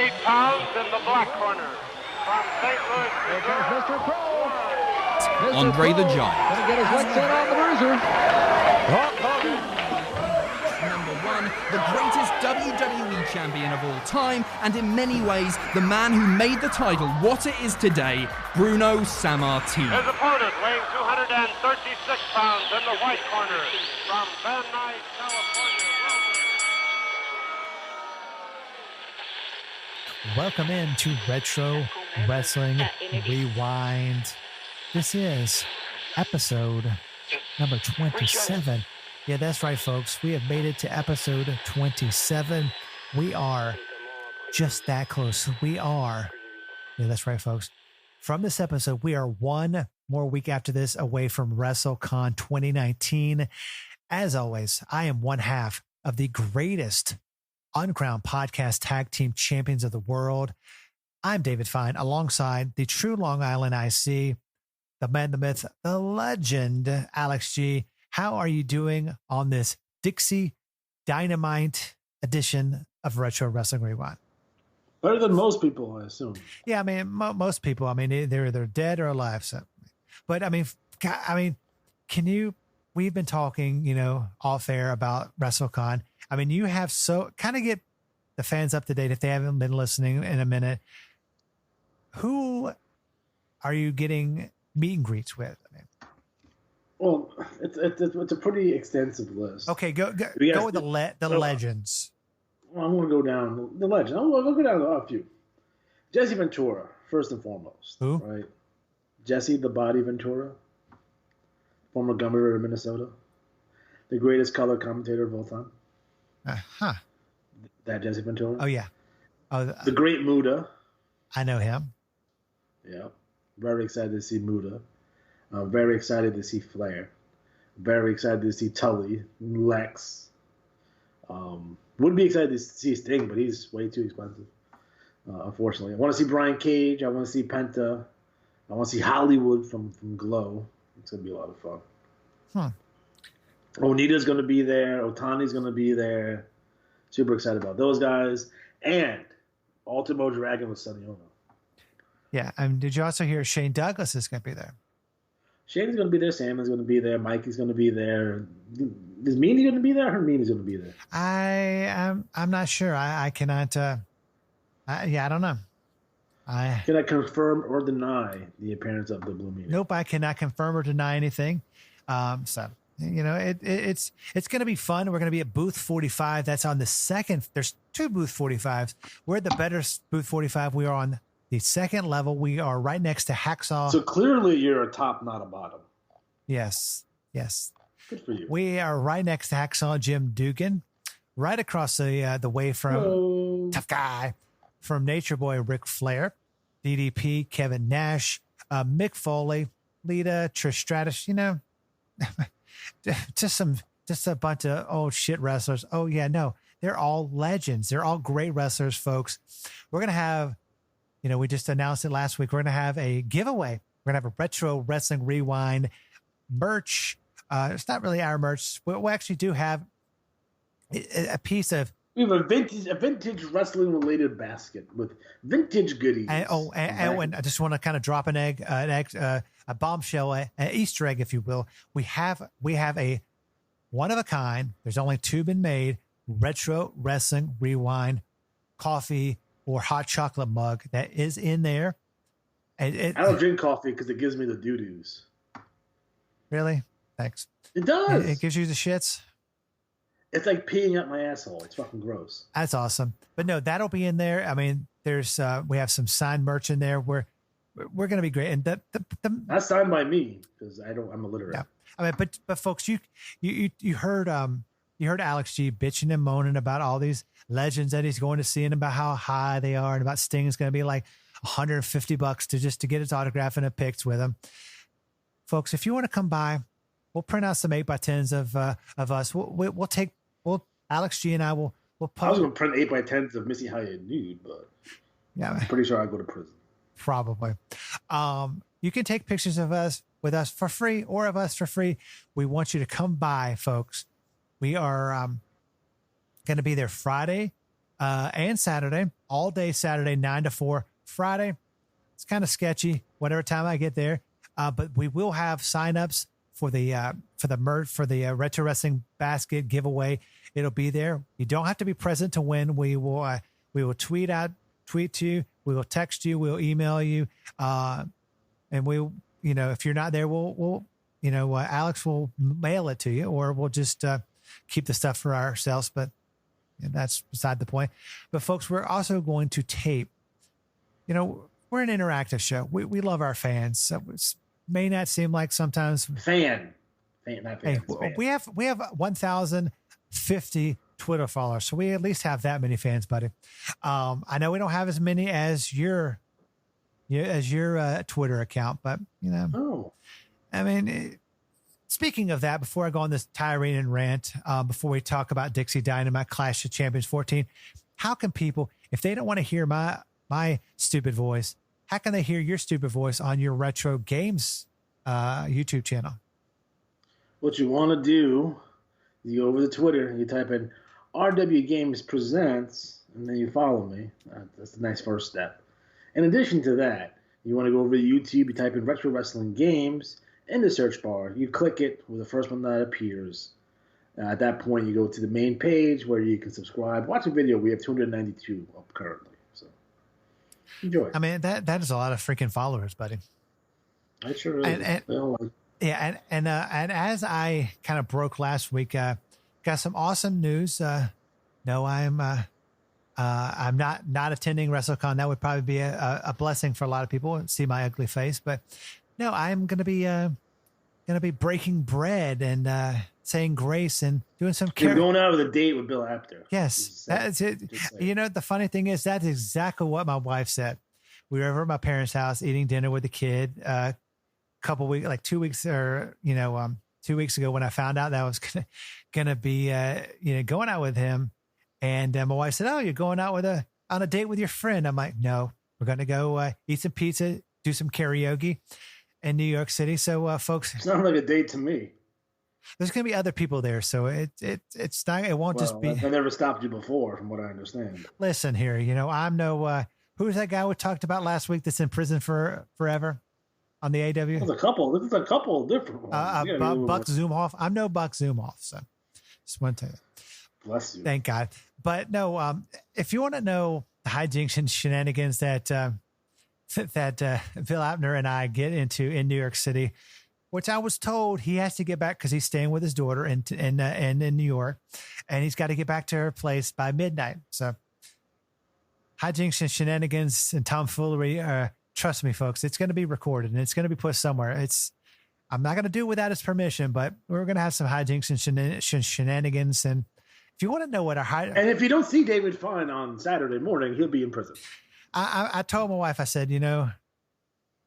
88 pounds in the black corner. From St. Louis, Here comes Mr. Pro. Andre the Giant. Gonna get his legs in on the bruiser. Hulk Hogan. Number 1, the greatest WWE champion of all time, and in many ways, the man who made the title what it is today, Bruno Sammartino. His opponent weighing 236 pounds in the white corner. From Van Nuys, California. Welcome in to Retro Wrestling Rewind. This is episode number 27. Yeah, that's right, folks. We have made it to episode 27. We are just that close. Yeah, that's right, folks. From this episode, we are one more week after this away from WrestleCon 2019. As always, I am one half of the greatest Uncrowned Podcast Tag Team Champions of the world. I'm David Fine, alongside the true Long Island IC, the man, the myth, the legend, Alex G. How are you doing on this Dixie Dynamite edition of Retro Wrestling Rewind? Better than most people, I assume. Yeah, I mean, most people, I mean, they're either dead or alive. So, but I mean, can you, we've been talking, off air about WrestleCon. I mean, you have kind of get the fans up to date if they haven't been listening in a minute. Who are you getting meet and greets with? I mean, well, it's a pretty extensive list. Okay, go with the legends. Well, I'm going to go down the legend. I'll go down a few. Jesse Ventura, first and foremost. Who? Right? Jesse the Body Ventura, former governor of Minnesota, the greatest color commentator of all time. That Jesse Ventura. Oh, yeah. Oh, the great Muda. I know him. Yeah. Very excited to see Muda. Very excited to see Flair. Very excited to see Tully, Lex. Would be excited to see Sting, but he's way too expensive, unfortunately. I want to see Brian Cage. I want to see Penta. I want to see Hollywood from Glow. It's going to be a lot of fun. Onita's going to be there. Otani's going to be there. Super excited about those guys. And Ultimo Dragon with Sonny Ono. Yeah. Did you also hear Shane Douglas is going to be there? Shane's going to be there. Samon's going to be there. Mikey's going to be there. Is Meanie going to be there? Hermini's going to be there. I'm not sure. I cannot. I don't know. Can I confirm or deny the appearance of the Blue Meanie? Nope, I cannot confirm or deny anything. So it's going to be fun. We're going to be at booth 45. That's on the second. There's two booth 45s. We're at the better booth 45. We are on the second level. We are right next to Hacksaw. So clearly you're a top, not a bottom. Yes. Good for you. We are right next to Hacksaw Jim Dugan, right across the way from Tough Guy, from Nature Boy Ric Flair, DDP Kevin Nash, Mick Foley, Lita, Trish Stratus. Just a bunch of old shit wrestlers. Oh yeah, no, they're all legends. They're all great wrestlers, folks. We're gonna have, we just announced it last week. We're gonna have a giveaway. We're gonna have a Retro Wrestling Rewind merch. It's not really our merch. We actually do have a piece of. We have a vintage wrestling related basket with vintage goodies. And I just want to kind of drop a bombshell, an Easter egg, if you will. We have a one of a kind. There's only two been made. Retro Wrestling Rewind coffee or hot chocolate mug that is in there. I don't drink coffee because it gives me the doo-doos. Really? Thanks. It does. It gives you the shits. It's like peeing up my asshole. It's fucking gross. That's awesome. But no, that'll be in there. I mean, there's we have some signed merch in there. We're going to be great. And that's signed by me because I'm illiterate. Yeah. I mean, but folks, you heard Alex G bitching and moaning about all these legends that he's going to see and about how high they are and about Sting's going to be like $150 to get his autograph and a pics with him. Folks, if you want to come by, we'll print out some 8x10s of us. We'll Alex G and I will post. I was going to print 8x10s of Missy Hyatt nude, but yeah, I'm pretty sure I'll go to prison. Probably. You can take pictures of us with us for free or of us for free. We want you to come by, folks. We are going to be there Friday and Saturday. all day Saturday, 9 to 4. Friday, it's kind of sketchy, whatever time I get there. But we will have signups for the Retro Wrestling Basket giveaway. It'll be there. You don't have to be present to win. We will tweet to you. We will text you. We'll email you. And we, if you're not there, we'll Alex will mail it to you, or we'll just keep the stuff for ourselves. But that's beside the point. But folks, we're also going to tape. We're an interactive show. We love our fans. So it may not seem like sometimes not fan. Hey, we have 1,050 Twitter followers, so we at least have that many fans, buddy. I know we don't have as many as your Twitter account, but I mean, speaking of that, before I go on this tirade and rant, before we talk about Dixie Dynamite Clash of Champions 14, how can people, if they don't want to hear my stupid voice, how can they hear your stupid voice on your Retro Games YouTube channel? What you want to do, you go over to Twitter and you type in RW Games Presents, and then you follow me. That's a nice first step. In addition to that, you want to go over to YouTube, you type in Retro Wrestling Games in the search bar. You click it with the first one that appears. At that point, you go to the main page where you can subscribe. Watch a video. We have 292 up currently. So enjoy. I mean, that is a lot of freaking followers, buddy. I sure is. And as I kind of broke last week, got some awesome news. No, I'm not attending WrestleCon. That would probably be a blessing for a lot of people to see my ugly face. But no, I'm gonna be breaking bread and saying grace and doing some. You're going out with a date with Bill Apter. Yes, that's it. The funny thing is that's exactly what my wife said. We were over at my parents' house eating dinner with the kid. Couple weeks, like 2 weeks, or 2 weeks ago, when I found out that I was gonna be going out with him, and my wife said, "Oh, you're going out on a date with your friend?" I'm like, "No, we're gonna go eat some pizza, do some karaoke in New York City." So, folks, it sounds like a date to me. There's gonna be other people there, so it's not. It won't just be. I never stopped you before, from what I understand. Listen here, I'm no. Who's that guy we talked about last week that's in prison forever? On the AW? There's a couple. This is a couple of different ones. Buck Zumhoff. I'm no Buck Zumhoff, so just want to tell you. Bless you. Thank God. But no, if you want to know the hijinks and shenanigans that Bill Abner and I get into in New York City, which I was told he has to get back because he's staying with his daughter in New York, and he's got to get back to her place by midnight. So hijinks and shenanigans and tomfoolery are. Trust me, folks, it's going to be recorded and it's going to be put somewhere. I'm not going to do it without his permission, but we're going to have some hijinks and shenanigans. And if you want to know what and if you don't see David Fine on Saturday morning, he'll be in prison. I told my wife, I said,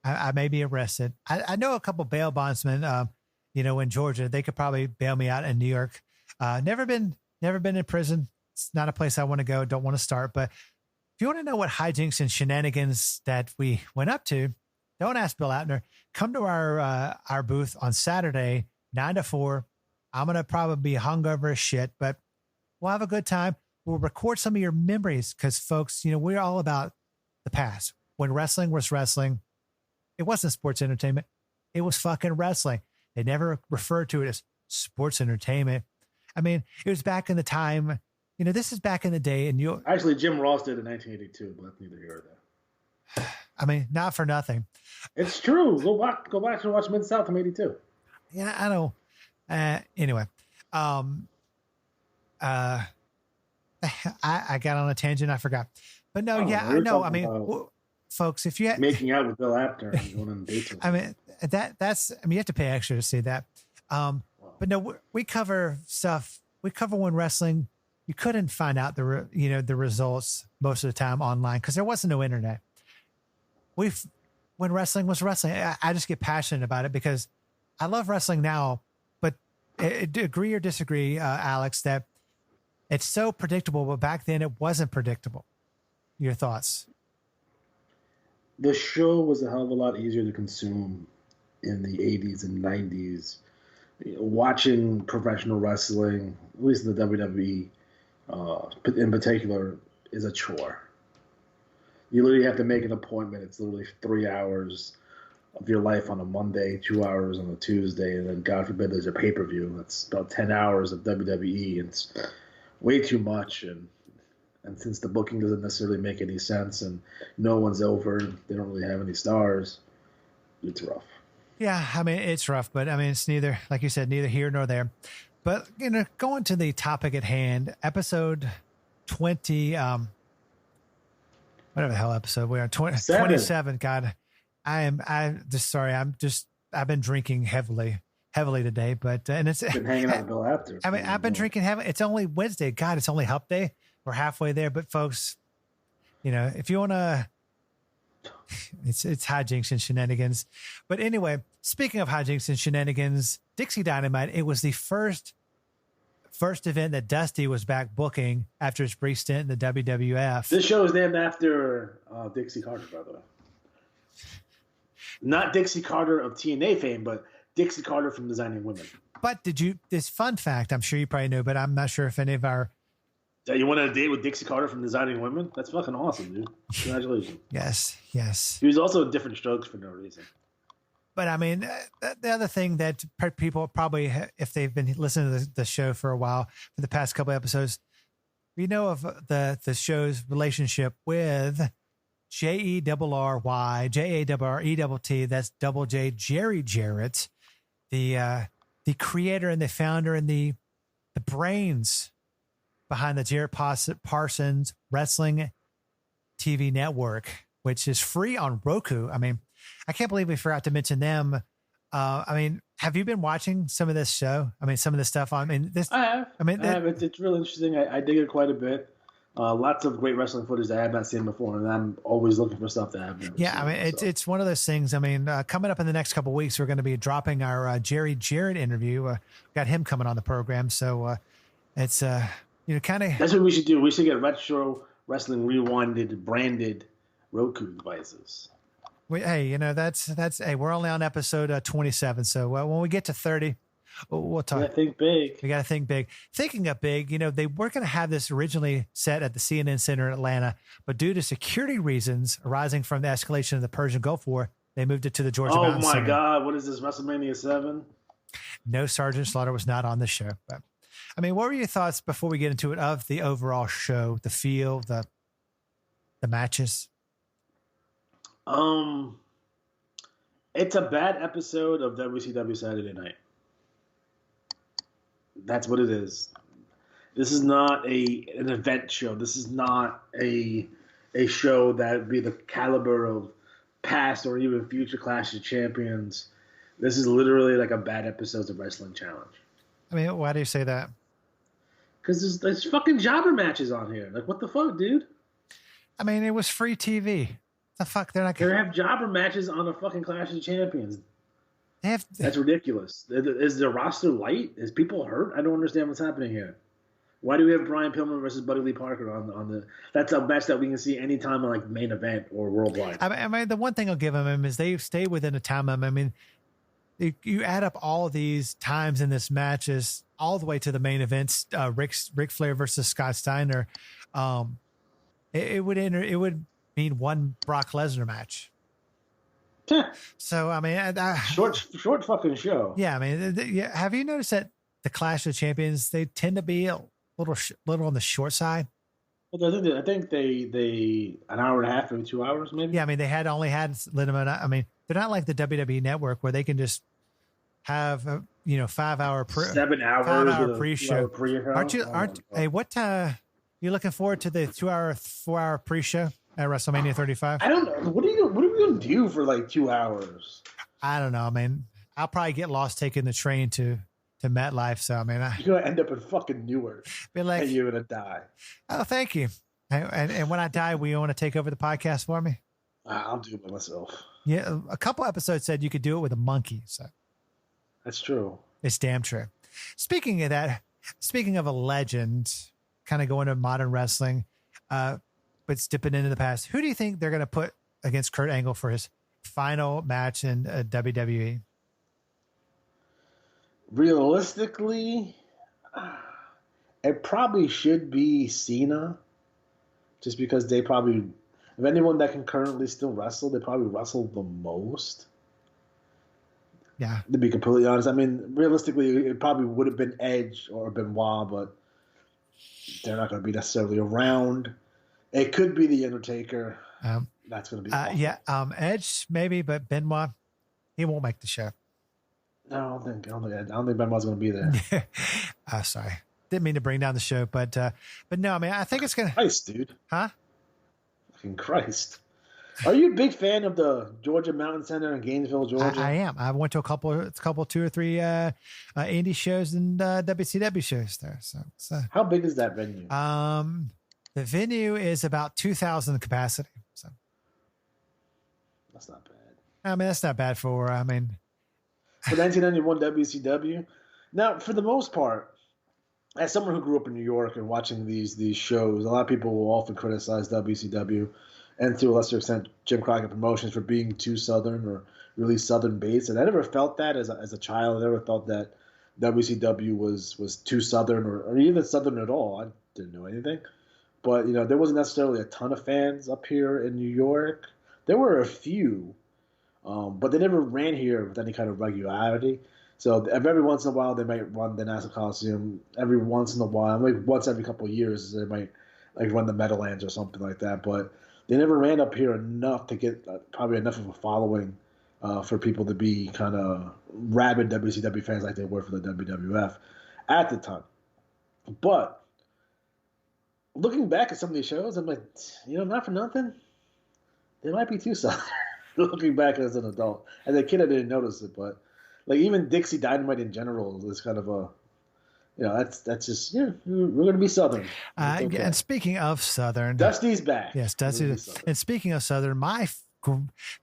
I may be arrested. I know a couple bail bondsmen, in Georgia. They could probably bail me out in New York. Never been in prison. It's not a place I want to go. Don't want to start, but if you want to know what hijinks and shenanigans that we went up to, don't ask Bill Abner. Come to our booth on Saturday, 9 to 4. I'm going to probably be hungover as shit, but we'll have a good time. We'll record some of your memories because, folks, we're all about the past. When wrestling was wrestling, it wasn't sports entertainment. It was fucking wrestling. They never referred to it as sports entertainment. I mean, it was back in the time. This is back in the day, and actually Jim Ross did in 1982, but that's neither here or there. I mean, not for nothing. It's true. Go back and watch Mid South from '82. Yeah, I know. Anyway, I got on a tangent. I forgot, but no, I know. I mean, folks, if you making out with Bill Apter and going on dates. I mean, that's. I mean, you have to pay extra to see that. But no, we cover stuff. We cover when wrestling. You couldn't find out the results most of the time online because there wasn't no internet. When wrestling was wrestling, I just get passionate about it because I love wrestling now. But agree or disagree, Alex, that it's so predictable, but back then it wasn't predictable. Your thoughts? The show was a hell of a lot easier to consume in the 80s and 90s. Watching professional wrestling, at least in the WWE, in particular, is a chore. You literally have to make an appointment. It's literally 3 hours of your life on a Monday, 2 hours on a Tuesday, and then God forbid there's a pay-per-view. That's about 10 hours of WWE. And it's way too much. And since the booking doesn't necessarily make any sense and no one's over, they don't really have any stars, it's rough. Yeah, I mean, it's rough, but I mean, it's neither, like you said, neither here nor there. But, going to the topic at hand, episode 20, whatever the hell episode we are, 27. God, I've been drinking heavily today, but, and it's been hanging out until after. I mean, I've been drinking heavily. It's only Wednesday. God, it's only hump day. We're halfway there, but folks, if you want to, it's hijinks and shenanigans. But anyway, speaking of hijinks and shenanigans, Dixie Dynamite, it was the first event that Dusty was back booking after his brief stint in the WWF. This show is named after Dixie Carter, by the way. Not Dixie Carter of TNA fame, but Dixie Carter from Designing Women. But this fun fact, I'm sure you probably know, but I'm not sure if any of our... You went on a date with Dixie Carter from Designing Women? That's fucking awesome, dude. Congratulations. Yes. He was also Different Strokes for no reason. But I mean, the other thing that people probably, if they've been listening to the show for a while, for the past couple episodes, we know of the show's relationship with JERRY, JARRETT, that's Double J, Jerry Jarrett, the creator and the founder and the brains behind the Jared Parsons Wrestling TV network, which is free on Roku. I mean, I can't believe we forgot to mention them. I mean, have you been watching some of this show? I mean, some of this stuff. I have. It's really interesting. I dig it quite a bit. Lots of great wrestling footage that I have not seen before, and I'm always looking for stuff that I've never seen. I mean, it's one of those things. I mean, coming up in the next couple of weeks, we're going to be dropping our Jerry Jarrett interview. Got him coming on the program, so it's kind of. That's what we should do. We should get Retro Wrestling Rewinded branded Roku devices. Hey, hey, we're only on episode 27, so when we get to 30. We'll talk. We gotta think big. We got to think big. Thinking of big, they were going to have this originally set at the CNN Center in Atlanta, but due to security reasons arising from the escalation of the Persian Gulf War, they moved it to the Georgia Mountain Center. Oh my God! What is this, WrestleMania 7? No, Sergeant Slaughter was not on the show. But I mean, what were your thoughts before we get into it of the overall show, the feel, the matches? It's a bad episode of WCW Saturday Night. That's what it is. This is not an event show. This is not a show that would be the caliber of past or even future Clash of Champions. This is literally like a bad episode of Wrestling Challenge. I mean, why do you say that? Because there's fucking jobber matches on here. Like, what the fuck, dude? I mean, it was free TV. The fuck, they're not going to have jobber matches on a fucking Clash of Champions. That's ridiculous. Is the roster light? Is people hurt? I don't understand what's happening here. Why do we have Brian Pillman versus Buddy Lee Parker on the? That's a match that we can see anytime on like main event or worldwide. I mean, the one thing I'll give them is they stay within a time limit. I mean, you add up all of these times in this matches all the way to the main events. Ric Flair versus Scott Steiner. It would mean one Brock Lesnar match. So I mean, short fucking show. Yeah, I mean, have you noticed that the Clash of Champions, they tend to be a little on the short side? Well, I think they an hour and a half, maybe 2 hours, maybe. Yeah, I mean, they only had limited. I mean, they're not like the WWE Network where they can just have 5 hour 7 hours 5 hour pre-show. Hey, what you looking forward to the 4 hour pre-show at WrestleMania 35? I don't know. What are we gonna do for like 2 hours? I don't know. I mean, I'll probably get lost taking the train to MetLife. So I mean, you're gonna end up in fucking Newark. Be like, and you're gonna die. Oh, thank you. And when I die, will you want to take over the podcast for me? I'll do it by myself. Yeah, a couple episodes said you could do it with a monkey. So that's true. It's damn true. Speaking of that, speaking of a legend, kind of going to modern wrestling, but dipping into the past, who do you think they're going to put against Kurt Angle for his final match in WWE? Realistically, it probably should be Cena, just because they probably Of anyone that can currently still wrestle, they probably wrestle the most. Yeah. To be completely honest, I mean, realistically, it probably would have been Edge or Benoit, but they're not going to be necessarily around. It could be the Undertaker. That's going to be awful. Yeah. Edge maybe, but Benoit, he won't make the show. No, I don't think Benoit's going to be there. Sorry, didn't mean to bring down the show, but no, I mean, I think it's going to. Christ, dude. Huh? Fucking Christ. Are you a big fan of the Georgia Mountain Center in Gainesville, Georgia? I am. I went to a couple, 2 or 3 indie shows and WCW shows there. So how big is that venue? The venue is about 2,000 capacity. So that's not bad. I mean, that's not bad for 1991 WCW. Now, for the most part, as someone who grew up in New York and watching these shows, a lot of people will often criticize WCW and to a lesser extent Jim Crockett Promotions for being too Southern or really Southern based. And I never felt that as a child. I never thought that WCW was too Southern or even Southern at all. I didn't know anything. But, there wasn't necessarily a ton of fans up here in New York. There were a few, but they never ran here with any kind of regularity. So every once in a while they might run the Nassau Coliseum. Every once in a while, like once every couple of years, they might like run the Meadowlands or something like that. But they never ran up here enough to get probably enough of a following for people to be kind of rabid WCW fans like they were for the WWF at the time. But looking back at some of these shows, I'm like, not for nothing, they might be too Southern. Looking back as an adult, as a kid, I didn't notice it, but like even Dixie Dynamite in general is kind of a, that's just we're gonna be Southern. Okay. And speaking of Southern, Dusty's back. Yes, Dusty. And speaking of Southern, my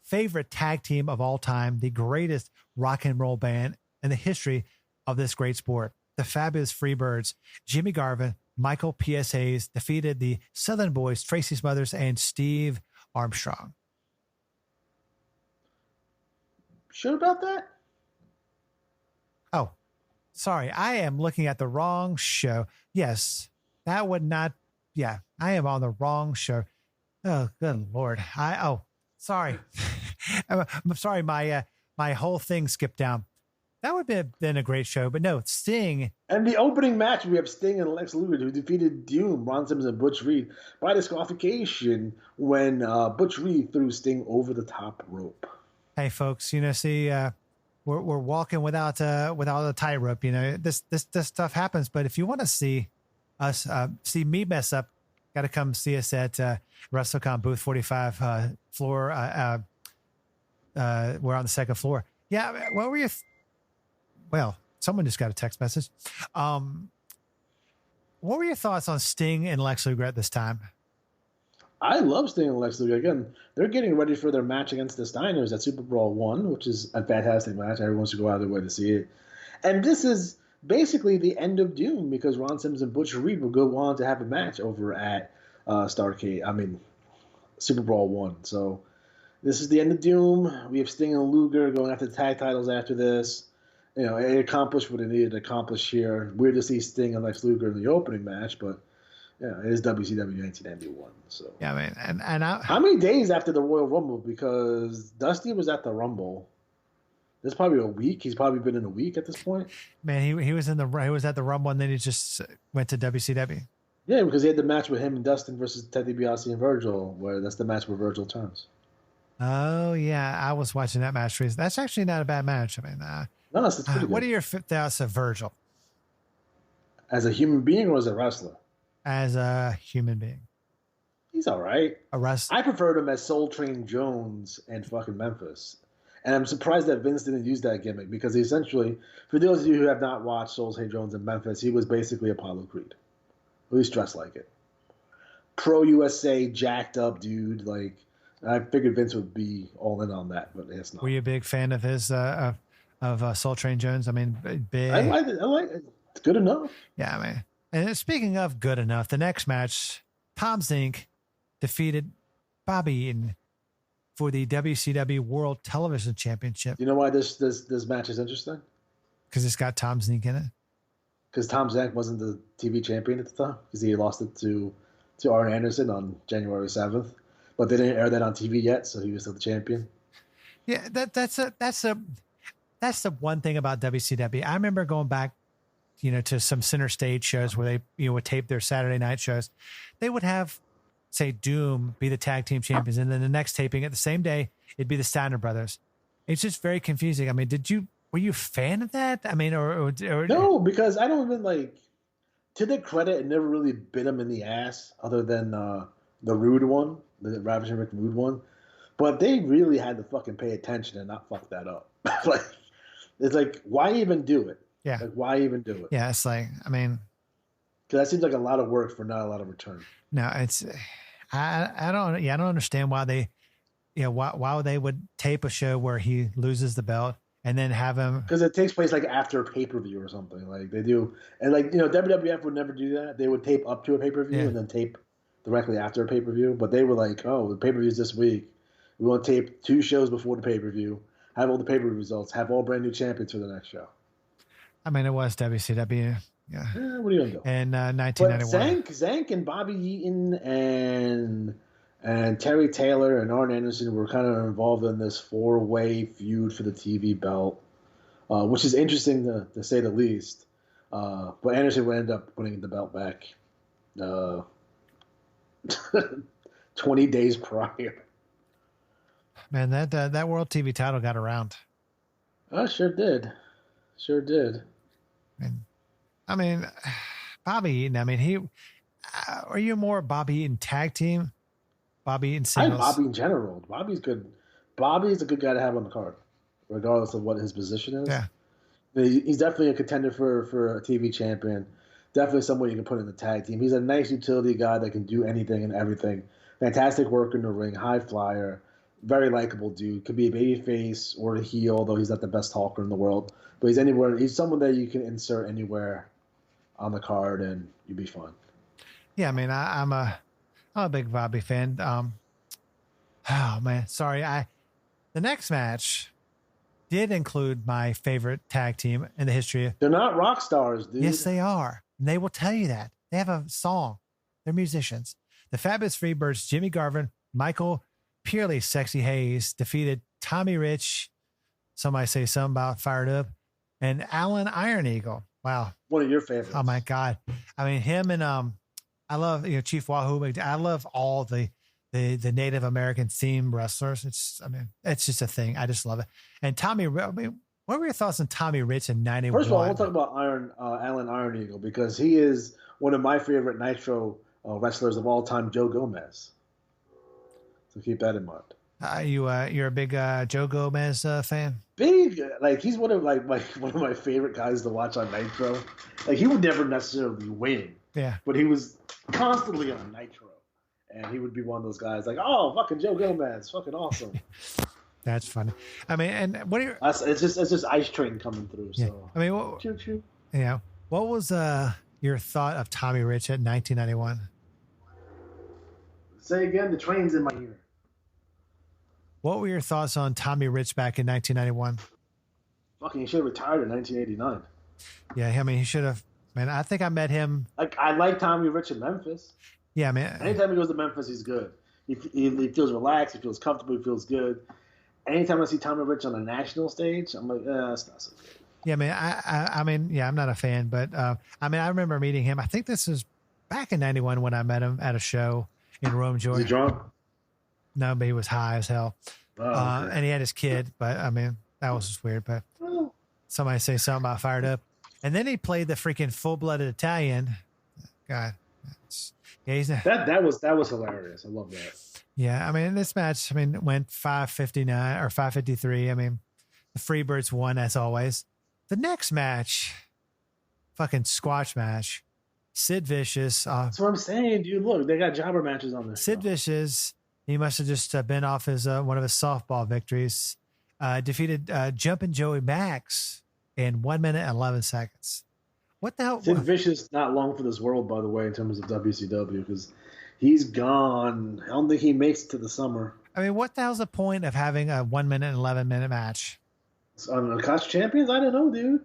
favorite tag team of all time, the greatest rock and roll band in the history of this great sport, the Fabulous Freebirds, Jimmy Garvin, Michael P.S. Hayes defeated the Southern Boys, Tracy Smothers, and Steve Armstrong. Sure about that? Oh, sorry. I am looking at the wrong show. Yes, that would not. Yeah, I am on the wrong show. Oh, good Lord. Sorry. I'm sorry. My whole thing skipped down. That would have been a great show, but no, Sting. And the opening match, we have Sting and Lex Luger, who defeated Doom, Ron Simmons, and Butch Reed by disqualification when Butch Reed threw Sting over the top rope. Hey, folks, we're walking without a tightrope. This stuff happens. But if you want to see us, see me mess up, got to come see us at WrestleCon booth 45 floor. We're on the second floor. Yeah. What were you? Well, someone just got a text message. What were your thoughts on Sting and Lex Luger at this time? I love Sting and Lex Luger. Again, they're getting ready for their match against the Steiners at Super Brawl 1, which is a fantastic match. Everyone should go out of their way to see it. And this is basically the end of Doom because Ron Simmons and Butch Reed will go on to have a match over at Super Brawl 1. So this is the end of Doom. We have Sting and Luger going after the tag titles after this. It accomplished what it needed to accomplish here. Weird to see Sting and Lex Luger in the opening match, but it is WCW 1991. So yeah, man. And how many days after the Royal Rumble? Because Dusty was at the Rumble. There's probably a week. He's probably been in a week at this point. Man, he was at the Rumble and then he just went to WCW. Yeah, because he had the match with him and Dustin versus Ted DiBiase and Virgil, where that's the match where Virgil turns. Oh yeah, I was watching that match. That's actually not a bad match. I mean, no, it's pretty good. What are your thoughts of Virgil? As a human being or as a wrestler? As a human being. He's all right. A wrestler. I preferred him as Soul Train Jones and fucking Memphis. And I'm surprised that Vince didn't use that gimmick because he essentially, for those of you who have not watched Soul Train Jones and Memphis, he was basically Apollo Creed. At least dressed like it. Pro USA, jacked up dude. Like, I figured Vince would be all in on that, but it's not. Were you a big fan of his, of Soul Train Jones? I mean, big. I like it. It's good enough. Yeah, man. And speaking of good enough, the next match, Tom Zink defeated Bobby Eaton for the WCW World Television Championship. You know why this match is interesting? Because it's got Tom Zink in it. Because Tom Zink wasn't the TV champion at the time because he lost it to Arn Anderson on January 7th. but they didn't air that on TV yet, so he was still the champion. Yeah, that's the one thing about WCW. I remember going back, to some center stage shows where they, would tape their Saturday night shows. They would have, say, Doom be the tag team champions, and then the next taping at the same day, it'd be the Steiner brothers. It's just very confusing. I mean, were you a fan of that? I mean, or no, because I don't even to their credit, it never really bit them in the ass, other than the Rude one, the Ravishing Rick Rude one. But they really had to fucking pay attention and not fuck that up. It's like, why even do it? Yeah. Why even do it? Yeah, it's like, I mean, because that seems like a lot of work for not a lot of return. No, it's I don't understand why they, why they would tape a show where he loses the belt and then have him, because it takes place after a pay-per-view or something like they do, and WWF would never do that. They would tape up to a pay-per-view and then tape directly after a pay-per-view. But they were like, oh, the pay-per-view's this week. We want to tape 2 shows before the pay-per-view, have all the pay-per-view results, have all brand new champions for the next show. I mean, it was WCW. Yeah. What are you going to do? In 1991. But Zank and Bobby Eaton and Terry Taylor and Arn Anderson were kind of involved in this 4-way feud for the TV belt, which is interesting to say the least. But Anderson would end up winning the belt back 20 days prior. Man, that World TV title got around. Oh, sure did. Sure did. I mean, Bobby Eaton. I mean, are you more Bobby Eaton tag team? Bobby Eaton singles? Bobby in general. Bobby's good. Bobby's a good guy to have on the card, regardless of what his position is. Yeah. He's definitely a contender for a TV champion. Definitely someone you can put in the tag team. He's a nice utility guy that can do anything and everything. Fantastic work in the ring, high flyer, very likable dude. Could be a baby face or a heel, though he's not the best talker in the world. But he's anywhere. He's someone that you can insert anywhere on the card and you'd be fine. Yeah, I mean, I'm a big Bobby fan. Oh man, sorry. The next match did include my favorite tag team in the history. They're not rock stars, dude. Yes, they are. And they will tell you that. They have a song. They're musicians. The Fabulous Freebirds, Jimmy Garvin, Michael Purely Sexy Hayes defeated Tommy Rich. Somebody say something about Fired Up, and Alan Iron Eagle. Wow. One of your favorites. Oh my God. I mean, him and I love Chief Wahoo. I love all the Native American theme wrestlers. It's just a thing. I just love it. And Tommy, what were your thoughts on Tommy Rich in 91? First of all, I want to talk about Alan Iron Eagle because he is one of my favorite Nitro wrestlers of all time, Joe Gomez. So keep that in mind. You're a big Joe Gomez fan? Big, he's one of my favorite guys to watch on Nitro. He would never necessarily win. Yeah. But he was constantly on Nitro. And he would be one of those guys oh, fucking Joe Gomez, fucking awesome. That's funny. I mean, and what are your... It's just Ice Train coming through. Yeah. So I mean, choo-choo. Yeah. What was your thought of Tommy Rich at 1991? Say again, the train's in my ear. What were your thoughts on Tommy Rich back in 1991? Fucking, he should have retired in 1989. Yeah, I mean, he should have. Man, I think I met him. I like Tommy Rich in Memphis. Yeah, man. Anytime he goes to Memphis, he's good. He feels relaxed. He feels comfortable. He feels good. Anytime I see Tommy Rich on a national stage, I'm like, that's not so good. Yeah, man. I mean, yeah, I'm not a fan, but I mean, I remember meeting him. I think this was back in 91 when I met him at a show in Rome, Georgia. Was he drunk? No, but he was high as hell. Oh, okay. And he had his kid, but I mean, that was just weird. But somebody say something about Fired Up. And then he played the freaking full-blooded Italian. God. Yeah, that was hilarious. I love that. Yeah, I mean, this match, went 5:59 or 5:53. I mean, the Freebirds won as always. The next match, fucking squash match. Sid Vicious. That's what I'm saying, dude. Look, they got jobber matches on this. Sid Vicious, he must have just been off his one of his softball victories. Defeated Jumpin' Joey Max in 1 minute and 11 seconds. What the hell? Sid Vicious not long for this world, by the way, in terms of WCW, because he's gone. I don't think he makes it to the summer. I mean, what the hell's the point of having a 1 minute and 11 minute match? On Clash Champions? I don't know, dude.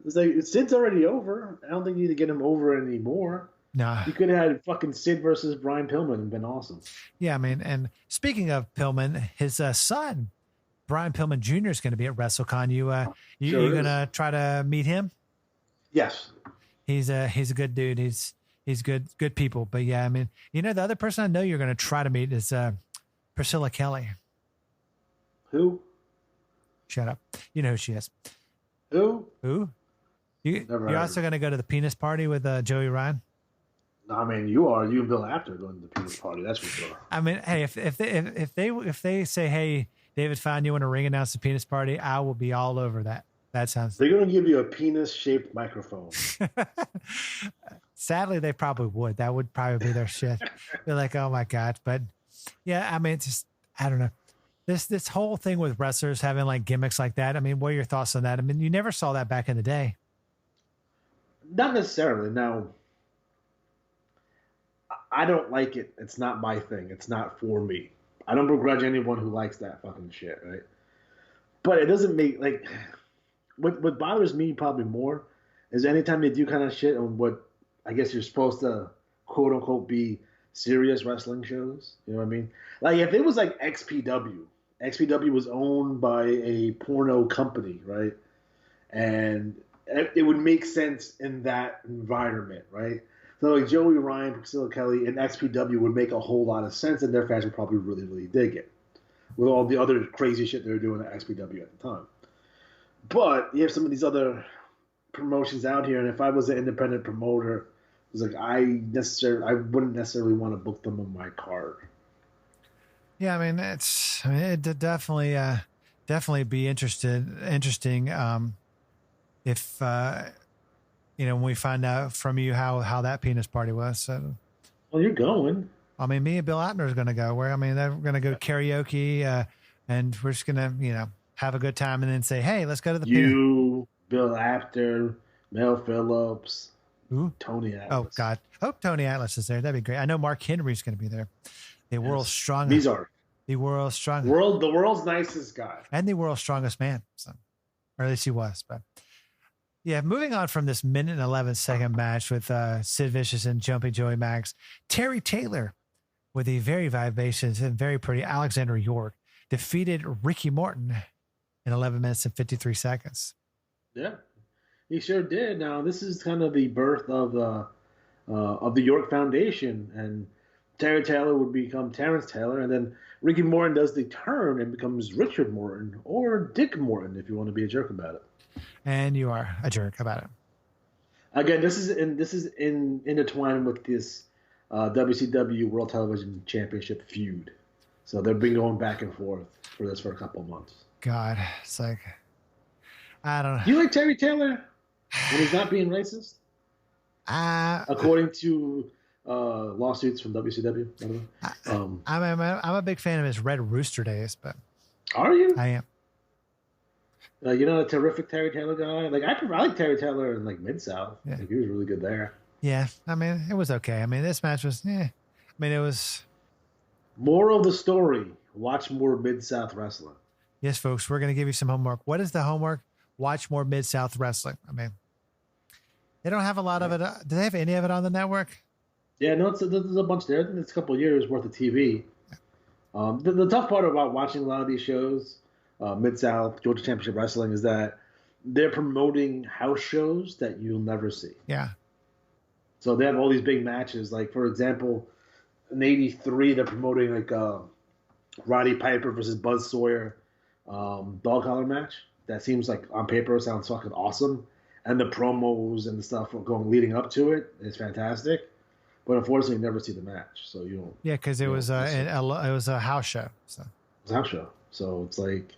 It's like Sid's already over. I don't think you need to get him over anymore. No. You could have had fucking Sid versus Brian Pillman and been awesome. Yeah, I mean, and speaking of Pillman, his son, Brian Pillman Jr. is going to be at WrestleCon. You going to try to meet him? Yes. He's a good dude. He's good people. But yeah, I mean, the other person I know you're going to try to meet is Priscilla Kelly. Who? Shut up. You know who she is. Who? You're also going to go to the penis party with Joey Ryan? No, I mean, you and Bill Apter going to the penis party. That's for sure. I mean, hey, if they say, hey, David Fine, you want to ring announce the penis party? I will be all over that. That sounds. They're going to give you a penis-shaped microphone. Sadly, they probably would. That would probably be their shit. They're like, oh my god. But yeah, I mean, it's just, I don't know. This whole thing with wrestlers having like gimmicks like that. I mean, what are your thoughts on that? I mean, you never saw that back in the day. Not necessarily. Now, I don't like it. It's not my thing. It's not for me. I don't begrudge anyone who likes that fucking shit, right? But it doesn't make, like, what bothers me probably more is anytime they do kind of shit on what I guess you're supposed to, quote unquote, be serious wrestling shows. You know what I mean? Like, if it was like XPW was owned by a porno company, right? And it would make sense in that environment, right? So like Joey Ryan, Priscilla Kelly, and XPW would make a whole lot of sense, and their fans would probably really, really dig it with all the other crazy shit they were doing at XPW at the time. But you have some of these other promotions out here, and if I was an independent promoter, it was like I wouldn't necessarily want to book them on my card. Yeah, I mean it'd definitely be interesting if when we find out from you how that penis party was. So, well, you're going. I mean, me and Bill Atner is going to go. They're going to go karaoke, and we're just going to have a good time, and then say, hey, let's go to the penis. Bill Apter, Mel Phillips, Tony Atlas. Oh God, hope Tony Atlas is there. That'd be great. I know Mark Henry's going to be there. The world's strongest. The world's strongest. The world's nicest guy, and the world's strongest man. So, or at least he was. But yeah, moving on from this 1:11 match with Sid Vicious and Jumping Joey Max, Terry Taylor with a very vivacious and very pretty Alexander York defeated Ricky Morton in 11 minutes and 53 seconds. Yeah, he sure did. Now, this is kind of the birth of the York Foundation, and Terry Taylor would become Terrence Taylor, and then Ricky Morton does the turn and becomes Richard Morton or Dick Morton, if you want to be a jerk about it. And you are a jerk about it. Again, this is intertwined with this WCW World Television Championship feud, so they've been going back and forth for this for a couple of months. God, it's like, I don't know. Do you like Terry Taylor when he's not being racist? According to lawsuits from WCW. I'm a big fan of his Red Rooster days, but are you? I am. You're not a terrific Terry Taylor guy. Like I like Terry Taylor in like Mid-South. Yeah. Like, he was really good there. Yeah, I mean it was okay. I mean this match was it was. Moral of the story: watch more Mid-South wrestling. Yes, folks, we're going to give you some homework. What is the homework? Watch more Mid-South wrestling. I mean, they don't have a lot of it. Do they have any of it on the network? Yeah, no, there's a bunch there. I think it's a couple of years worth of TV. The tough part about watching a lot of these shows, Mid-South, Georgia Championship Wrestling, is that they're promoting house shows that you'll never see. Yeah. So they have all these big matches. Like, for example, in '83, they're promoting like Roddy Piper versus Buzz Sawyer dog collar match. That seems like on paper sounds fucking awesome. And the promos and the stuff leading up to it is fantastic. But unfortunately, you never see the match, so you don't. Yeah, because it was a house show. So. It was a house show, so it's like,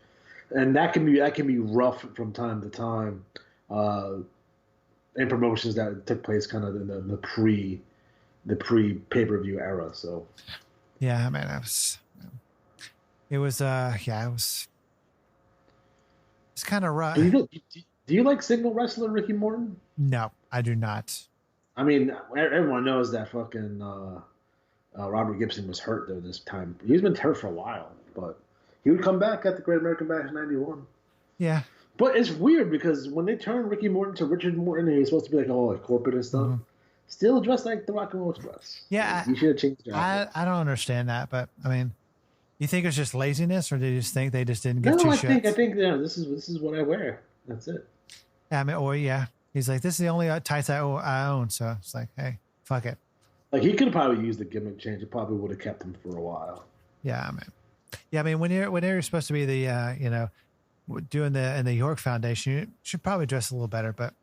and that can be rough from time to time, in promotions that took place kind of in the pre pay-per-view era. So. Yeah, I mean, it was it's kind of rough. Do you like single wrestler Ricky Morton? No, I do not. I mean, everyone knows that fucking Robert Gibson was hurt there this time. He's been hurt for a while, but he would come back at the Great American Bash '91. Yeah. But it's weird because when they turned Ricky Morton to Richard Morton, and he was supposed to be like all like corporate and stuff, Still dressed like the Rock and Roll Express. Yeah, you should have changed your outfit. I don't understand that, but I mean, you think it's just laziness, or do you just think they just didn't give No, two I shits? think this is what I wear. That's it. Yeah, I mean, or yeah, he's like, this is the only tights I own, so it's like, hey, fuck it. Like he could have probably used the gimmick change. It probably would have kept him for a while. Yeah, I mean, when you're supposed to be the doing in the York Foundation, you should probably dress a little better, but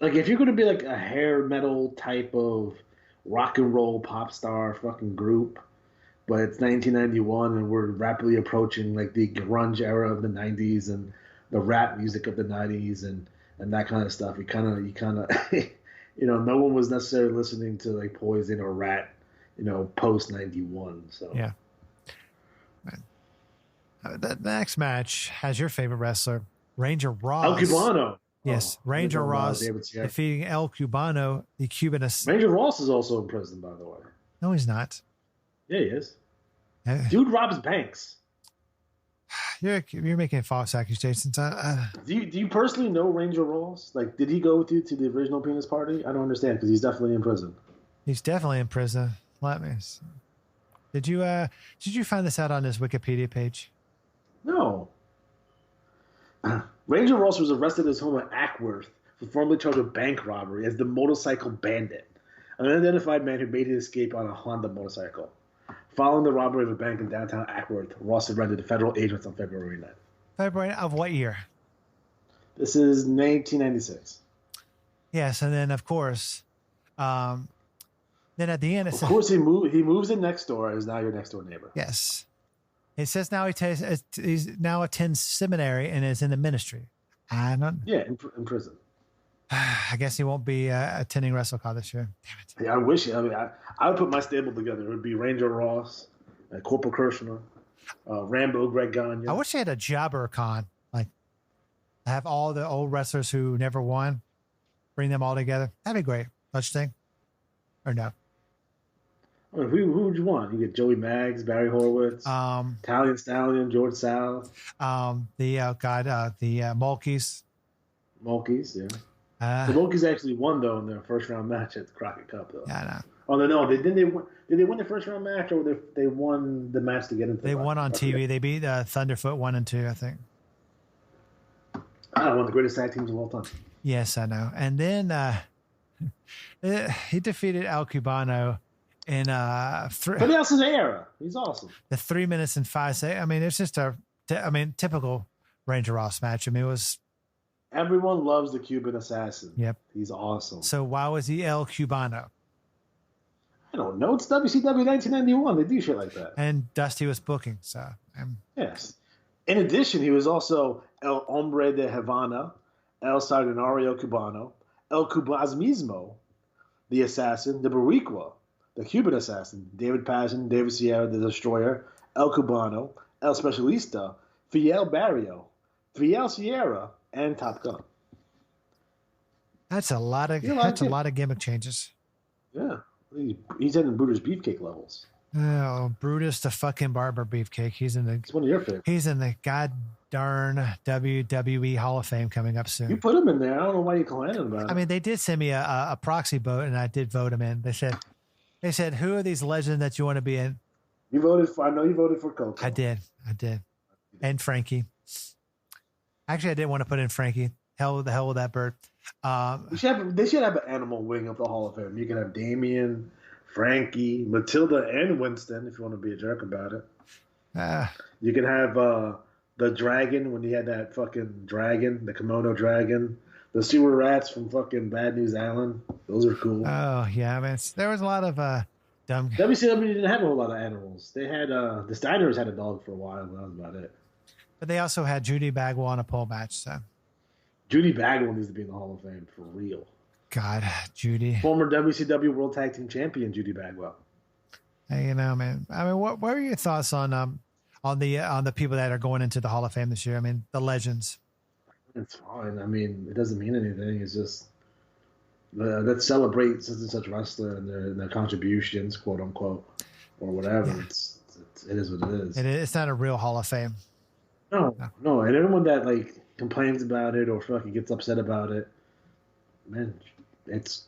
Like if you're gonna be like a hair metal type of rock and roll pop star fucking group, but it's 1991 and we're rapidly approaching like the grunge era of the 90s and the rap music of the 90s and that kind of stuff. You kind of no one was necessarily listening to like Poison or Rat, post 91. So yeah. The next match has your favorite wrestler, Ranger Ross. El Cubano. Yes, Ranger Ross defeating El Cubano, the Cuban. Ranger Ross is also in prison, by the way. No, he's not. Yeah, he is. Dude robs banks. You're making false accusations. Do you personally know Ranger Ross? Like, did he go with you to the original penis party? I don't understand because he's definitely in prison. He's definitely in prison. Let me see. Did you find this out on his Wikipedia page? No. Ranger Ross was arrested at his home at Ackworth for formerly charged with bank robbery as the motorcycle bandit, an unidentified man who made his escape on a Honda motorcycle. Following the robbery of a bank in downtown Ackworth, Ross surrendered to federal agents on February 9th. February of what year? This is 1996. Yes, and then of course, then at the end, of course he moves in next door and is now your next door neighbor. Yes. It says now he's now attends seminary and is in the ministry. Yeah, in prison. I guess he won't be attending WrestleCon this year. Damn it. Yeah, I wish. I mean, I would put my stable together. It would be Ranger Ross, Corporal Kirshner, Rambo, Greg Gagne. I wish they had a jobber con, like have all the old wrestlers who never won, bring them all together. That'd be great. Such thing, or no? I mean, who would you want? You get Joey Maggs, Barry Horowitz, Italian Stallion, George South, the Mulkeys. Mulkeys, yeah. The Mulkeys actually won though in their first round match at the Crockett Cup though. Yeah, I know. Oh no, did they win the first round match or they won the match to get into? They won on TV. They beat Thunderfoot 1 and 2, I think. One of the greatest tag teams of all time. Yes, I know. And then he defeated El Cubano in but else's era. He's awesome. The 3 minutes and 5 seconds. I mean, it's just typical Ranger Ross match. I mean, it was. Everyone loves the Cuban assassin. Yep. He's awesome. So why was he El Cubano? I don't know. It's WCW 1991. They do shit like that. And Dusty was booking, so. Yes. In addition, he was also El Hombre de Havana, El Sanguinario Cubano, El Cubasmismo, the assassin, the Boricua, the Cuban assassin, David Passion, David Sierra, the Destroyer, El Cubano, El Specialista, Fiel Barrio, Fiel Sierra, and Top Gun. That's a lot of gimmick changes. Yeah. He's in Brutus Beefcake levels. Oh, Brutus the fucking Barber Beefcake. It's one of your favorites. He's in the god darn WWE Hall of Fame coming up soon. You put him in there. I don't know why you're complaining about it. I mean, they did send me a proxy vote, and I did vote him in. They said, who are these legends that you want to be in? I know you voted for Coco. I did. And Frankie. Actually, I didn't want to put in Frankie. The hell with that bird. They should have an animal wing of the Hall of Fame. You can have Damien, Frankie, Matilda, and Winston if you want to be a jerk about it. You can have the dragon when you had that fucking dragon, the kimono dragon. The sewer rats from fucking Bad News Island. Those are cool. Oh, yeah. I mean, there was a lot of dumb... WCW didn't have a whole lot of animals. They had... the Steiners had a dog for a while, but that was about it. But they also had Judy Bagwell on a pole match, so... Judy Bagwell needs to be in the Hall of Fame for real. God, Judy. Former WCW World Tag Team Champion Judy Bagwell. Hey, man. I mean, what are your thoughts on the people that are going into the Hall of Fame this year? I mean, the legends. It's fine. I mean, it doesn't mean anything. It's just let's celebrate such and such wrestler and their contributions, quote unquote, or whatever. Yeah. It is what it is. It's not a real Hall of Fame. No. And everyone that like complains about it or fucking gets upset about it, man, it's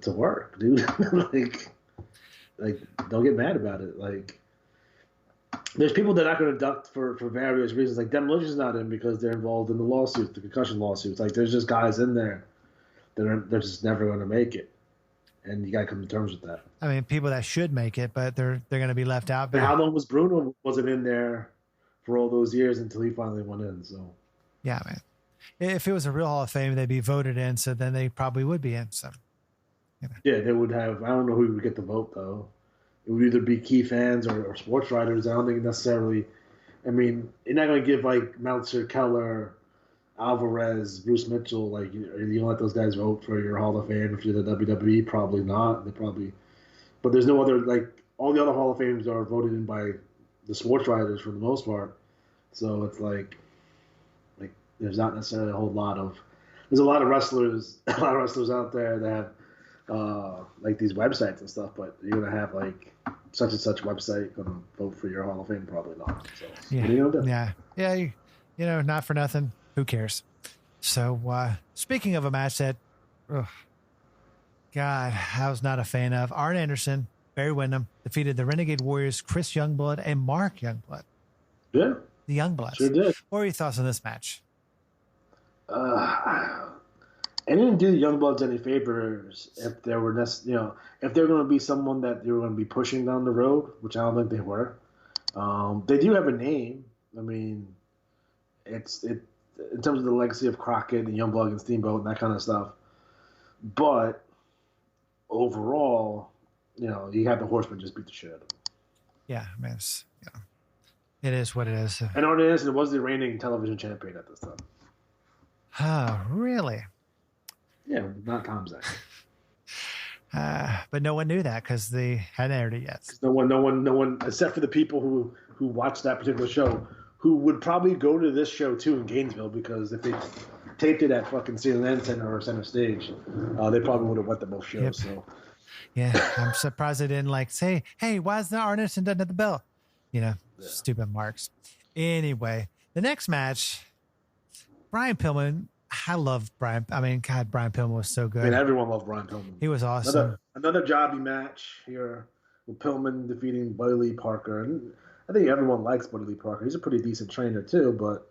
a work, dude. like don't get mad about it. Like there's people that are not going to duck for various reasons. Like Demolition's not in because they're involved in the lawsuit, the concussion lawsuits. Like there's just guys in there that they're just never going to make it, and you got to come to terms with that. I mean, people that should make it, but they're going to be left out. But how long was Bruno wasn't in there for all those years until he finally went in? So yeah, man. If it was a real Hall of Fame, they'd be voted in, so then they probably would be in. So yeah, they would have. I don't know who would get the vote though. It would either be key fans or sports writers. I don't think necessarily. I mean, you're not going to give like Meltzer, Keller, Alvarez, Bruce Mitchell. Like you don't let those guys vote for your Hall of Fame if you're the WWE. Probably not. They probably. But there's no other like all the other Hall of Fames are voted in by the sports writers for the most part. So it's like there's not necessarily a whole lot of. There's a lot of wrestlers out there that have. Like these websites and stuff, but you're gonna have like such and such website gonna vote for your Hall of Fame, probably not. So yeah, what are you gonna do? Yeah. You know, not for nothing. Who cares? So speaking of a match that, God, I was not a fan of. Arn Anderson, Barry Windham defeated the Renegade Warriors, Chris Youngblood and Mark Youngblood. Yeah, the Youngbloods. Sure did. What are your thoughts on this match? I didn't do the Youngbloods any favors if there were, if they were going to be someone that they were going to be pushing down the road, which I don't think they were. They do have a name. I mean, it's in terms of the legacy of Crockett and Youngblood and Steamboat and that kind of stuff. But overall, you have the Horsemen just beat the shit out of them. Yeah, man, it is what it is. And Arn Anderson was the reigning television champion at this time. Oh, really? Yeah, not Tom Zach. But no one knew that because they hadn't aired it yet. No one, except for the people who watched that particular show, who would probably go to this show too in Gainesville, because if they taped it at fucking CNN Center or Center Stage, they probably would have went to both shows. Yep. So, yeah, I'm surprised they didn't say, "Hey, why is the Arn Anderson done at the bell?" Stupid marks. Anyway, the next match, Brian Pillman. I love Brian. I mean, God, Brian Pillman was so good. I mean, everyone loved Brian Pillman. He was awesome. Another jobby match here with Pillman defeating Buddy Lee Parker. And I think everyone likes Buddy Lee Parker. He's a pretty decent trainer too, but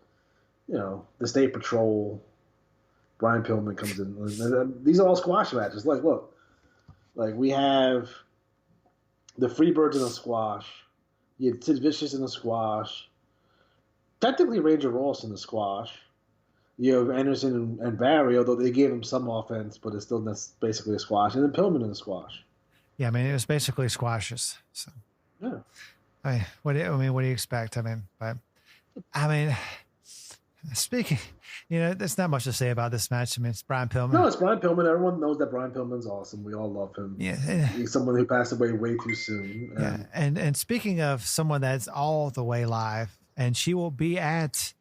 the State Patrol, Brian Pillman comes in. These are all squash matches. Look, we have the Freebirds in a squash. You had Sid Vicious in a squash. Technically, Ranger Ross in the squash. You have Anderson and Barry, although they gave him some offense, but it's still basically a squash. And then Pillman in the squash. Yeah, I mean, it was basically squashes. So, yeah. What do you expect? Speaking, there's not much to say about this match. I mean, it's Brian Pillman. No, it's Brian Pillman. Everyone knows that Brian Pillman's awesome. We all love him. Yeah. He's someone who passed away way too soon. Yeah. And speaking of someone that's all the way live, and she will be at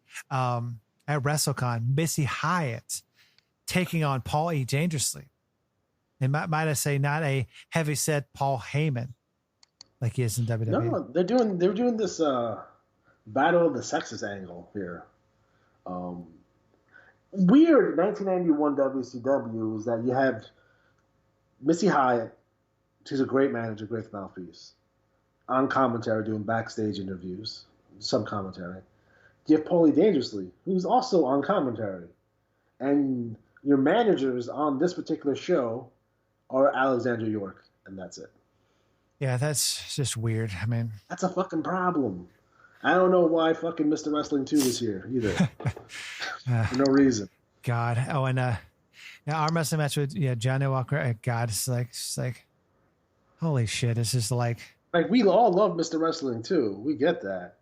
WrestleCon, Missy Hyatt taking on Paul E. Dangerously. And might I say, not a heavyset Paul Heyman like he is in WWE. No, they're doing this Battle of the Sexes angle here. Weird 1991 WCW is that you have Missy Hyatt, she's a great manager, great mouthpiece, on commentary doing backstage interviews, some commentary. You have Paulie Dangerously, who's also on commentary. And your managers on this particular show are Alexander York, and that's it. Yeah, that's just weird. I mean, that's a fucking problem. I don't know why fucking Mr. Wrestling 2 is here either. For no reason. God. Oh, and our wrestling match with Johnny Walker. God, it's like, holy shit! It's just like we all love Mr. Wrestling 2. We get that.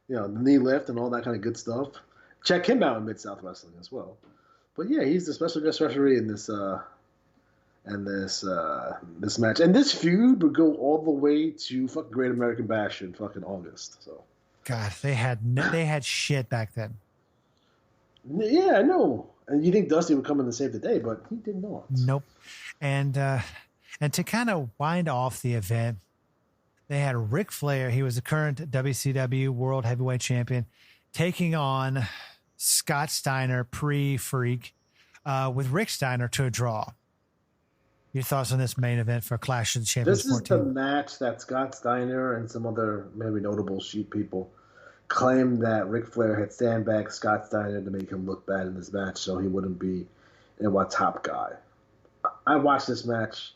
The knee lift and all that kind of good stuff. Check him out in Mid-South Wrestling as well. But yeah, he's the special guest referee in this this match. And this feud would go all the way to fucking Great American Bash in fucking August. So God, they had shit back then. Yeah, I know. And you think Dusty would come in to save the day, but he did not. Nope. And to kind of wind off the event, they had Ric Flair. He was the current WCW World Heavyweight Champion, taking on Scott Steiner, pre-Freak, with Rick Steiner to a draw. Your thoughts on this main event for Clash of the Champions This is 14? the match that Scott Steiner and some other maybe notable Sheep people claimed that Ric Flair had sandbagged Scott Steiner to make him look bad in this match so he wouldn't be a top guy. I watched this match.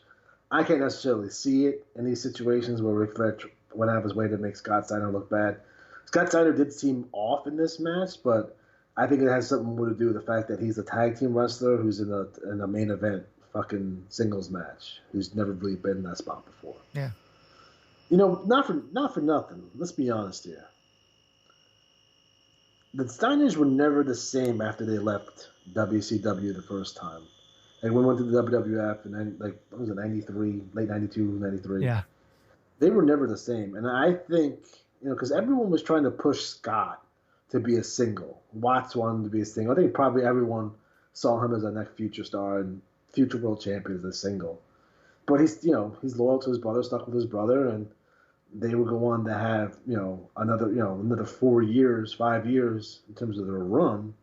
I can't necessarily see it in these situations where Ric Flair went out of his way to make Scott Steiner look bad. Scott Steiner did seem off in this match, but I think it has something more to do with the fact that he's a tag team wrestler who's in a main event fucking singles match, who's never really been in that spot before. Yeah. You know, not for nothing. Let's be honest here. The Steiners were never the same after they left WCW the first time. Like when we went to the WWF and then what was it, 93, late 92, 93. Yeah. They were never the same. And I think, because everyone was trying to push Scott to be a single. Watts wanted him to be a single. I think probably everyone saw him as a next future star and future world champion as a single. But he's loyal to his brother, stuck with his brother, and they would go on to have, another 5 years in terms of their run.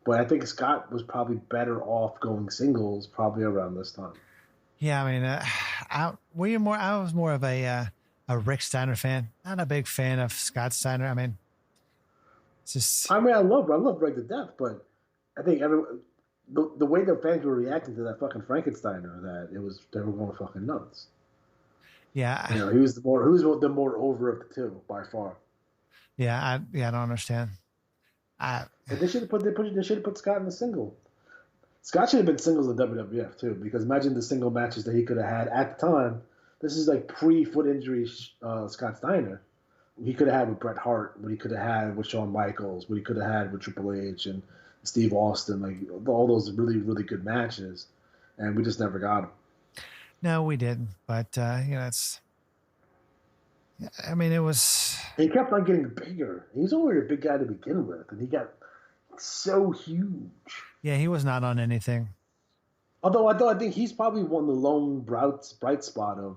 But I think Scott was probably better off going singles probably around this time. Yeah, I mean, I was more of a Rick Steiner fan. Not a big fan of Scott Steiner. I mean, it's just. I love Rick to death, but I think the way the fans were reacting to that fucking Frankensteiner, they were going fucking nuts. Yeah, he was the more over of the two by far. Yeah, I don't understand. They should have put Scott in the single. Scott should have been singles in WWF too, because imagine the single matches that he could have had at the time. This is like pre-foot injury Scott Steiner. He could have had with Bret Hart, what he could have had with Shawn Michaels, what he could have had with Triple H and Steve Austin, like all those really, really good matches, and we just never got them. No, we didn't. But it's. I mean, it was. He kept on getting bigger. He's already a big guy to begin with, and he got so huge. Yeah, he was not on anything. Although I think he's probably one of the lone bright spot of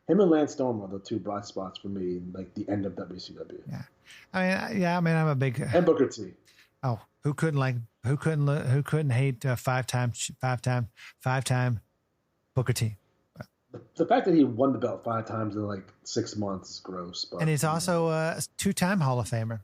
him and Lance Storm are the two bright spots for me in like the end of WCW. Yeah, I mean, I'm a big and Booker T. Oh, who couldn't hate five-time Booker T. The fact that he won the belt 5 times in like 6 months is gross. But, and he's also a 2-time Hall of Famer.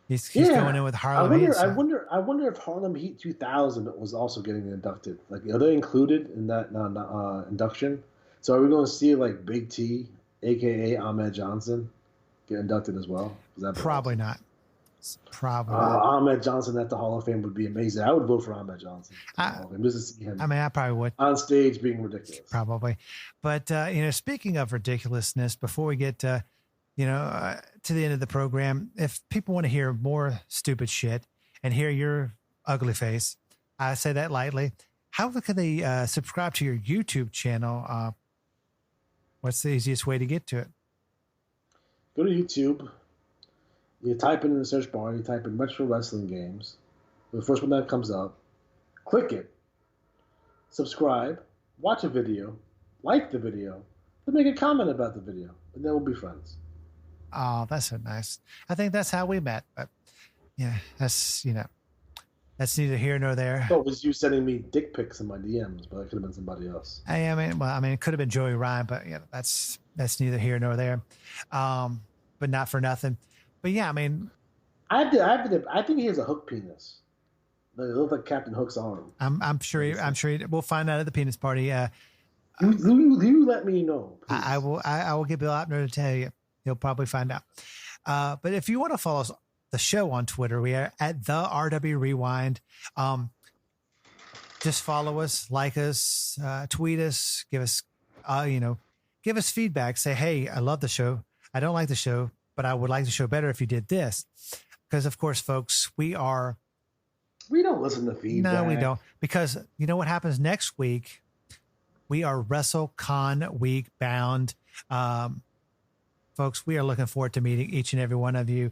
He's going in with Harlem Heat. I wonder if Harlem Heat 2000 was also getting inducted. Like, are they included in that induction? So are we going to see like Big T, aka Ahmed Johnson, get inducted as well? Probably not. Probably. Ahmed Johnson at the Hall of Fame would be amazing. I would vote for Ahmed Johnson. Just to see him. I mean, I probably would. On stage being ridiculous. Probably. But, speaking of ridiculousness, before we get, to the end of the program, if people want to hear more stupid shit and hear your ugly face, I say that lightly, how can they subscribe to your YouTube channel? What's the easiest way to get to it? Go to YouTube. You type in the search bar, you type in Retro Wrestling Games. The first one that comes up, click it, subscribe, watch a video, like the video, then make a comment about the video, and then we'll be friends. Oh, that's so nice. I think that's how we met, but yeah, that's neither here nor there. So it was you sending me dick pics in my DMs, but it could have been somebody else. I mean, it could have been Joey Ryan, but that's neither here nor there. But not for nothing. But yeah, I mean, I think he has a hook penis. It looks like Captain Hook's arm. I'm sure. We'll find out at the penis party. You let me know. Please. I will get Bill Opner to tell you. He'll probably find out. But if you want to follow the show on Twitter, we are at the RW Rewind. Just follow us, like us, tweet us, give us feedback. Say, hey, I love the show. I don't like the show, but I would like the show better if you did this. Because, of course, folks, we don't listen to feedback. No, we don't. Because you know what happens next week? We are WrestleCon week bound. Folks, we are looking forward to meeting each and every one of you.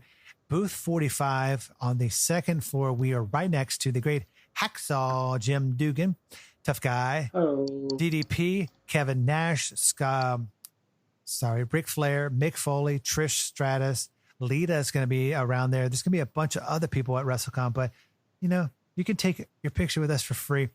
Booth 45 on the second floor. We are right next to the great Hacksaw Jim Dugan, tough guy. Oh. DDP, Kevin Nash, Ric Flair, Mick Foley, Trish Stratus, Lita is going to be around there. There's going to be a bunch of other people at WrestleCon, but you can take your picture with us for free.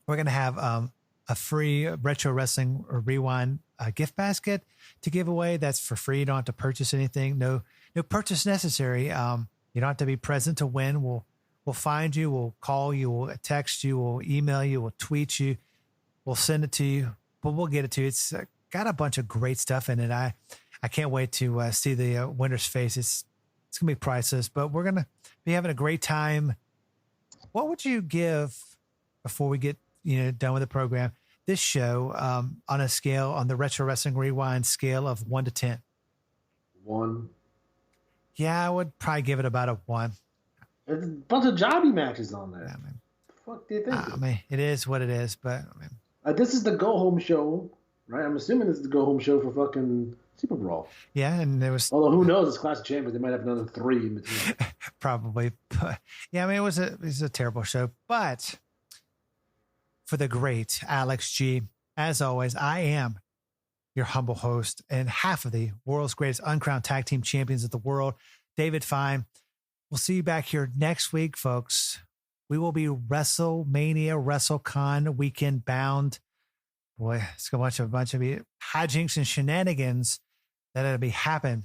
We're going to have a free Retro Wrestling Rewind gift basket to give away. That's for free. You don't have to purchase anything. No purchase necessary. You don't have to be present to win. We'll find you. We'll call you. We'll text you. We'll email you. We'll tweet you. We'll send it to you. But we'll get it to you. It's got a bunch of great stuff in it. I can't wait to see the winner's face. It's gonna be priceless. But we're gonna be having a great time. What would you give before we get done with the program? This show on a scale, on the Retro Wrestling Rewind scale of 1 to 10. 1. Yeah, I would probably give it about a 1. There's a bunch of jobby matches on there. Yeah, man. The fuck do you think? I mean, it is what it is, but I mean, this is the go home show, right? I'm assuming this is the go home show for fucking Super Brawl. Yeah, and there was. Although who knows? It's Clash of Champions. They might have another 3 in between. Probably, but yeah, I mean, it was a terrible show, but for the great Alex G, as always, I am your humble host and half of the world's greatest uncrowned tag team champions of the world, David Fine. We'll see you back here next week, folks. We will be WrestleMania, WrestleCon weekend bound. Boy, it's a bunch of hijinks and shenanigans that'll be happening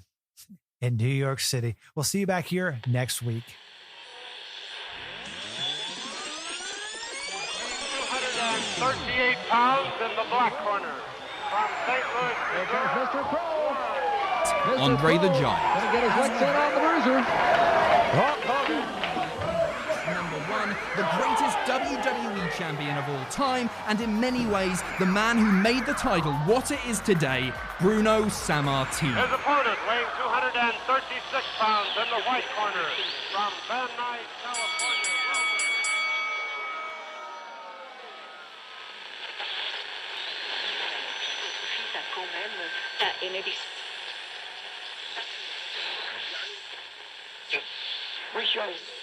in New York City. We'll see you back here next week. 238 pounds in the black corner. From St. Louis, Here comes Mr. Crow. Mr. Andre the Crow Giant. Gonna get his licks in on the bruiser. Hulk Hogan. Number 1, the greatest WWE champion of all time, and in many ways, the man who made the title what it is today, Bruno Sammartino. His opponent weighing 236 pounds in the white corner. From Van Nuys, California. Quand même à aimer Rejoice.